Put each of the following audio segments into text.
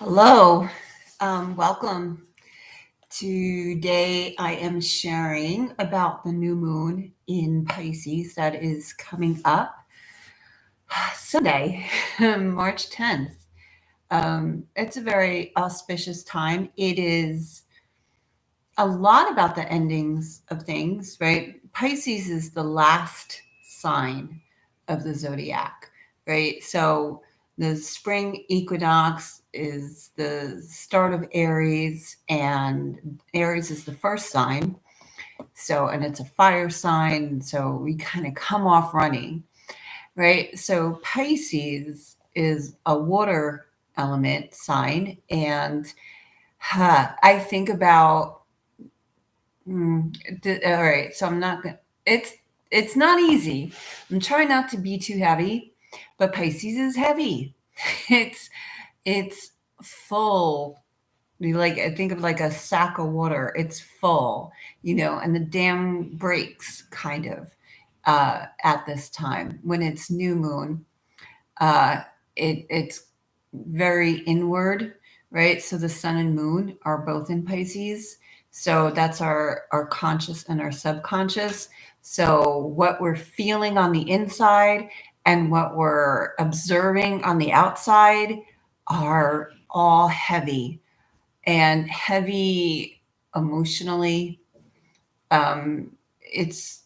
Hello, welcome. Today I am sharing about the new moon in Pisces that is coming up Sunday, March 10th. It's a very auspicious time. It is a lot about the endings of things, right? Pisces is the last sign of the zodiac, right? So the spring equinox is the start of Aries, and Aries is the first sign. So, and it's a fire sign. So we kind of come off running, right? So Pisces is a water element sign. And I think about all right, so I'm not gonna. It's not easy. I'm trying not to be too heavy, but Pisces is heavy. It's it's full. Like I think of like a sack of water. It's full, and the dam breaks kind of at this time when it's new moon. Uh, it's very inward, right? So the sun and moon are both in Pisces. So that's our conscious and our subconscious. So what we're feeling on the inside and what we're observing on the outside are all heavy and heavy emotionally. It's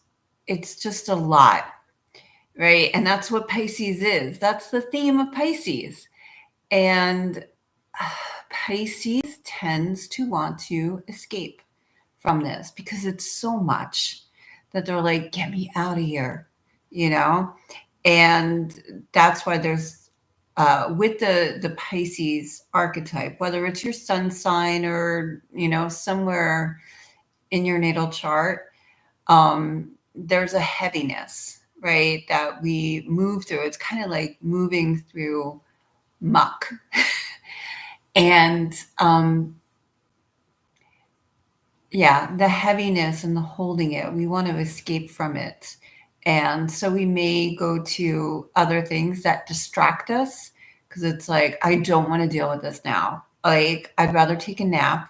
just a lot, right? And that's what Pisces is. That's the theme of Pisces. And Pisces tends to want to escape from this because it's so much that they're like, get me out of here, you know? And that's why there's, with the Pisces archetype, whether it's your sun sign or, somewhere in your natal chart, there's a heaviness, right? That we move through. It's kind of like moving through muck. And yeah, the heaviness and the holding it, we want to escape from it. And so we may go to other things that distract us because it's like, I don't want to deal with this now. Like, I'd rather take a nap.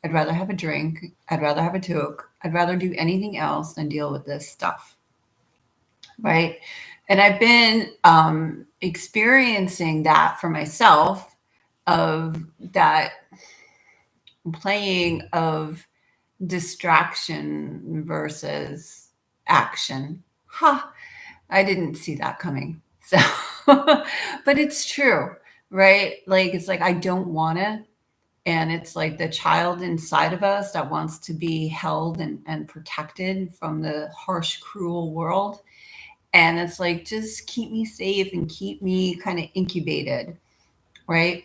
I'd rather have a drink. I'd rather have a toke. I'd rather do anything else than deal with this stuff. Right. And I've been experiencing that for myself of that playing of distraction versus action. Ha, I didn't see that coming. So, but it's true, right? Like, it's like, I don't want to. And it's like the child inside of us that wants to be held and protected from the harsh, cruel world. And it's like, just keep me safe and keep me kind of incubated, right?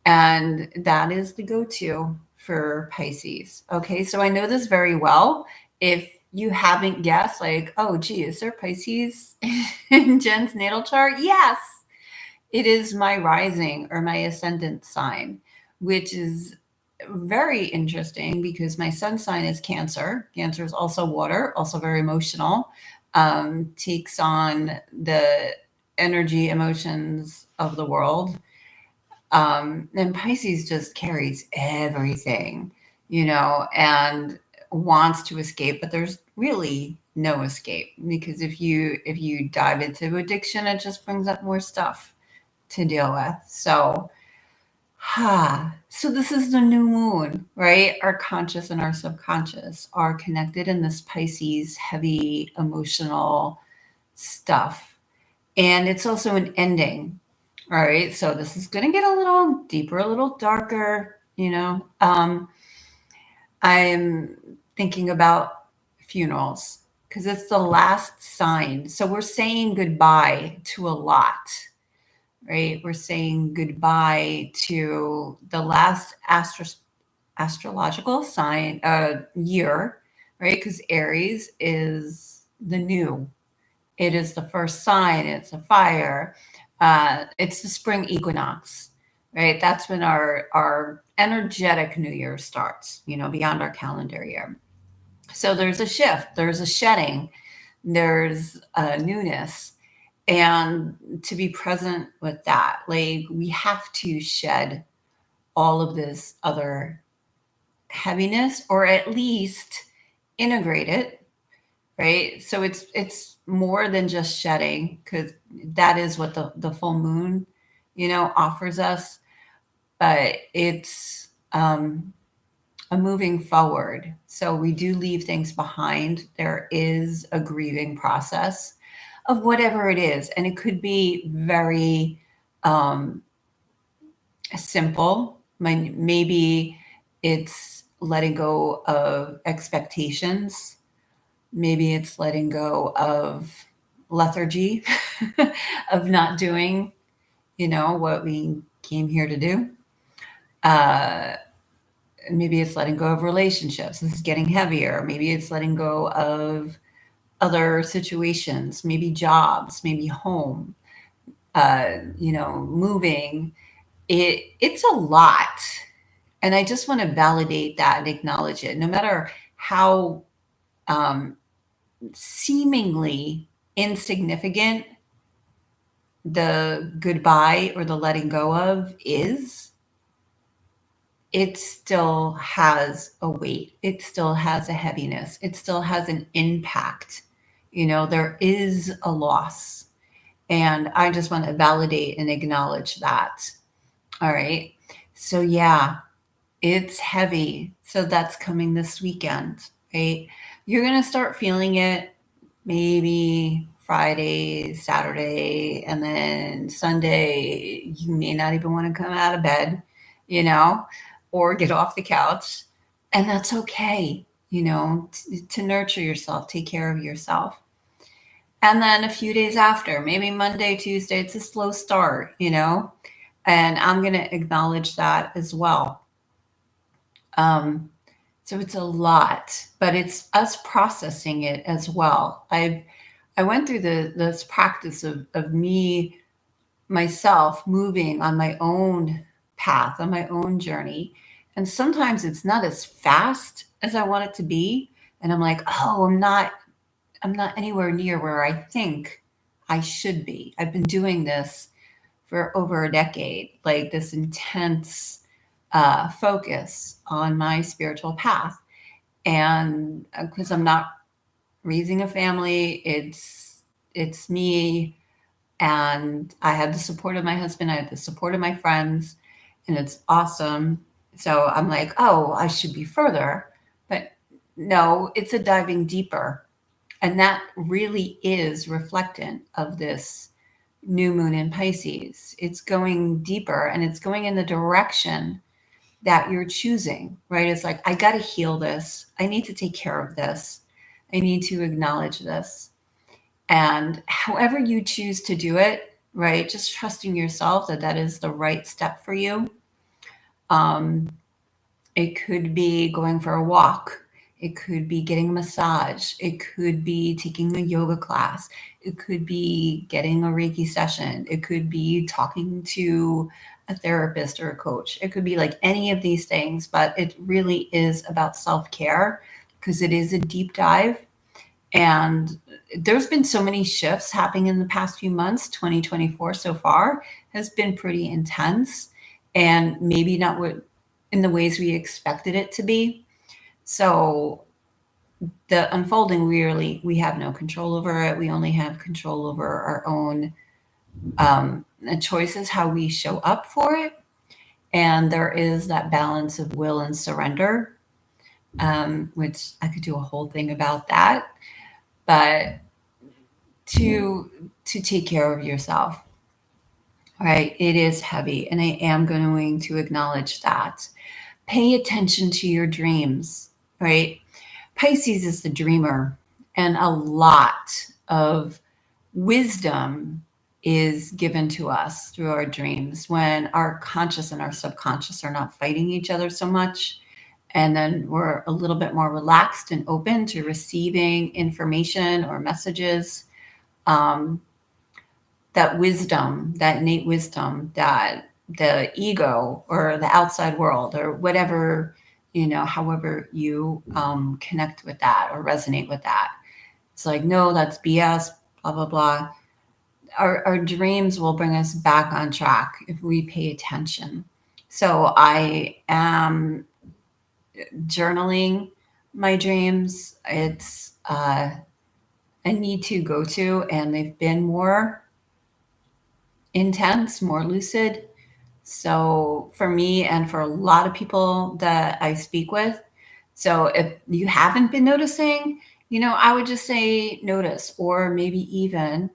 And that is the go-to for Pisces. Okay, so I know this very well. If you haven't guessed, like, oh, gee, is there Pisces in Jen's natal chart? Yes, it is my rising or my ascendant sign, which is very interesting because my sun sign is Cancer. Cancer is also water, also very emotional, takes on the energy, emotions of the world, and Pisces just carries everything, and wants to escape, but there's really no escape because if you dive into addiction, it just brings up more stuff to deal with. So, so this is the new moon, right? Our conscious and our subconscious are connected in this Pisces heavy emotional stuff. And it's also an ending. All right, so this is going to get a little deeper, a little darker. I'm thinking about funerals because it's the last sign. So we're saying goodbye to a lot, right? We're saying goodbye to the last astrological sign year, right? Because Aries is the new. It is the first sign. It's a fire. It's the spring equinox, right? That's when our energetic new year starts, beyond our calendar year. So there's a shift, there's a shedding, there's a newness. And to be present with that, like we have to shed all of this other heaviness, or at least integrate it, right? So it's more than just shedding, because that is what the full moon, offers us. But it's a moving forward. So we do leave things behind. There is a grieving process of whatever it is, and it could be very simple. Maybe it's letting go of expectations. Maybe it's letting go of lethargy, of not doing, what we came here to do. Maybe it's letting go of relationships. This is getting heavier. Maybe it's letting go of other situations, maybe jobs, maybe home, moving. It's a lot. And I just want to validate that and acknowledge it. No matter how seemingly insignificant the goodbye or the letting go of is, it still has a weight. It still has a heaviness. It still has an impact. There is a loss. And I just want to validate and acknowledge that. All right. So, yeah, it's heavy. So that's coming this weekend, right? You're going to start feeling it maybe Friday, Saturday, and then Sunday. You may not even want to come out of bed, or get off the couch. And that's okay, to nurture yourself, take care of yourself. And then a few days after, maybe Monday, Tuesday, it's a slow start, and I'm going to acknowledge that as well. So it's a lot, but it's us processing it as well. I went through this practice of myself moving on my own path, on my own journey. And sometimes it's not as fast as I want it to be. And I'm like, oh, I'm not anywhere near where I think I should be. I've been doing this for over a decade, like this intense focus on my spiritual path. And because I'm not raising a family, it's me, and I had the support of my husband, I had the support of my friends, and it's awesome. So I'm like, oh, I should be further. But no, it's a diving deeper. And that really is reflectant of this new moon in Pisces. It's going deeper, and it's going in the direction that you're choosing, right? It's like, I got to heal this. I need to take care of this. I need to acknowledge this. And however you choose to do it, right? Just trusting yourself that is the right step for you. It could be going for a walk. It could be getting a massage. It could be taking a yoga class. It could be getting a Reiki session. It could be talking to a therapist or a coach. It could be like any of these things, but it really is about self-care, because it is a deep dive. And there's been so many shifts happening in the past few months. 2024 so far has been pretty intense, and maybe not what in the ways we expected it to be. So the unfolding, we have no control over it. We only have control over our own choices, how we show up for it. And there is that balance of will and surrender, which I could do a whole thing about that. But to take care of yourself, right? It is heavy, and I am going to acknowledge that. Pay attention to your dreams, right? Pisces is the dreamer, and a lot of wisdom is given to us through our dreams when our conscious and our subconscious are not fighting each other so much. And then we're a little bit more relaxed and open to receiving information or messages. That wisdom, that innate wisdom that the ego or the outside world or whatever, however you connect with that or resonate with that. It's like, no, that's BS, blah, blah, blah. Our dreams will bring us back on track if we pay attention. So I am journaling my dreams. It's a need to go to, and they've been more intense, more lucid. So for me and for a lot of people that I speak with, so if you haven't been noticing, I would just say notice, or maybe even,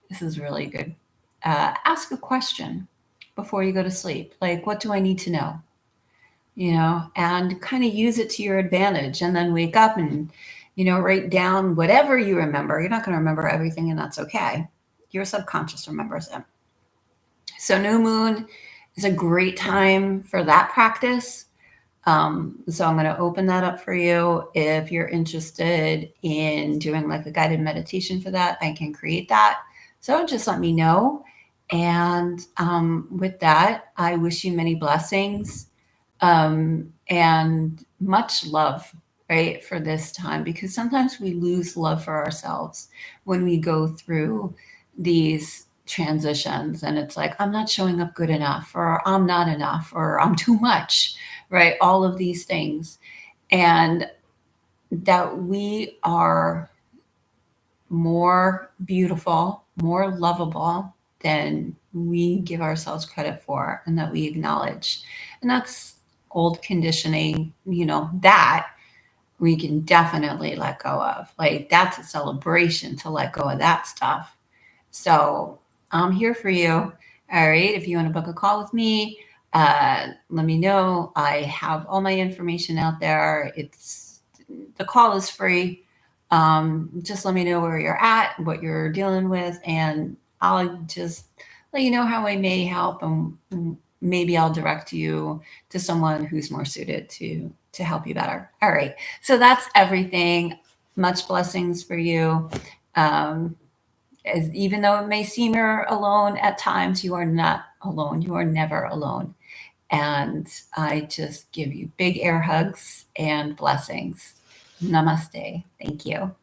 this is really good, ask a question before you go to sleep. Like, what do I need to know? And kind of use it to your advantage, and then wake up and, write down whatever you remember. You're not going to remember everything, and that's okay. Your subconscious remembers it. So new moon is a great time for that practice. So I'm going to open that up for you. If you're interested in doing like a guided meditation for that, I can create that. So just let me know. And with that, I wish you many blessings and much love, right, for this time, because sometimes we lose love for ourselves when we go through these transitions, and it's like, I'm not showing up good enough, or I'm not enough, or I'm too much, right? All of these things. And that we are more beautiful, more lovable than we give ourselves credit for, and that we acknowledge. And that's old conditioning, that we can definitely let go of. Like, that's a celebration to let go of that stuff. So I'm here for you. All right. If you want to book a call with me, let me know. I have all my information out there. The call is free. Just let me know where you're at, what you're dealing with, and I'll just let you know how I may help, and maybe I'll direct you to someone who's more suited to help you better. All right. So that's everything. Much blessings for you. Um, Even though it may seem you're alone at times, you are not alone. You are never alone. And I just give you big air hugs and blessings. Namaste. Thank you.